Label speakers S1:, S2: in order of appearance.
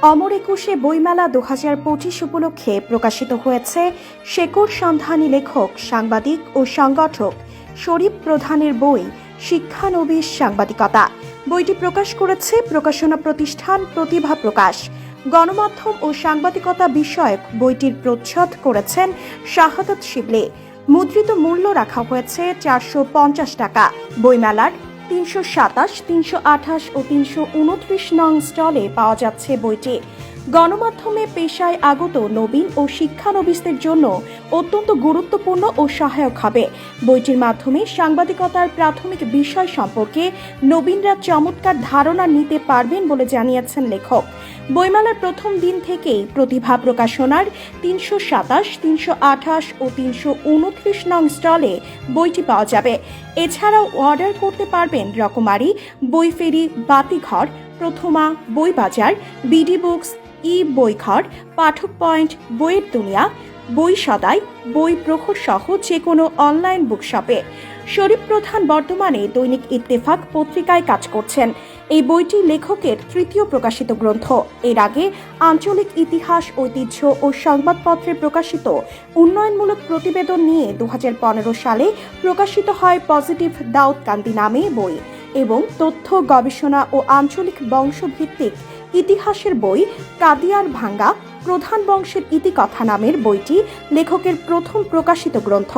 S1: অমর একুশে বইমেলা ২০২৫ উপলক্ষে প্রকাশিত হয়েছে শেকড় সন্ধানী লেখক, সাংবাদিক ও সংগঠক শরীফ প্রধানের বই শিক্ষানবিশ সাংবাদিকতা। বইটি প্রকাশ করেছে প্রকাশনা প্রতিষ্ঠান প্রতিভা প্রকাশ। গণমাধ্যম ও সাংবাদিকতা বিষয়ক বইটির প্রচ্ছদ করেছেন শাহাদাত শিবলি। মুদ্রিত মূল্য রাখা হয়েছে ৪৫০ টাকা। বইমেলার ৩২৭, ৩২৮ ও ৩২৯ নং স্টলে পাওয়া যাচ্ছে বইটি। গণমাধ্যমে পেশায় আগত নবীন ও শিক্ষানবিশদের জন্য অত্যন্ত গুরুত্বপূর্ণ ও সহায়ক হবে। বইটির মাধ্যমে সাংবাদিকতার প্রাথমিক বিষয় সম্পর্কে নবীনরা চমৎকার ধারণা নিতে পারবেন বলে জানিয়েছেন লেখক। বইমেলার প্রথম দিন থেকেই প্রতিভা প্রকাশনার ৩২৭, ৩২৮ ও ৩২৯ নং স্টলে বইটি পাওয়া যাবে। এছাড়াও অর্ডার করতে পারবেন রকমারি, বইফেরি, বাতিঘর, প্রথমা, বই বাজার, বিডি বুকস, বইঘর, পাঠক পয়েন্ট, বইয়ের দুনিয়া, বই সদাই, বই প্রহর সহ যে কোনো অনলাইন বুকশপে। শরীফ প্রধান বর্তমানে দৈনিক ইত্তেফাক পত্রিকায় কাজ করছেন। এই বইটি লেখকের তৃতীয় প্রকাশিত গ্রন্থ। এর আগে আঞ্চলিক ইতিহাস, ঐতিহ্য ও সংবাদপত্রে প্রকাশিত উন্নয়নমূলক প্রতিবেদন নিয়ে ২০১৫ সালে প্রকাশিত হয় পজিটিভ দাউদকান্দি নামে বই এবং তথ্য গবেষণা ও আঞ্চলিক বংশভিত্তিক ইতিহাসের বই কাদিয়ার ভাঙ্গা প্রধান বংশের ইতিকথা নামের বইটি লেখকের প্রথম প্রকাশিত গ্রন্থ।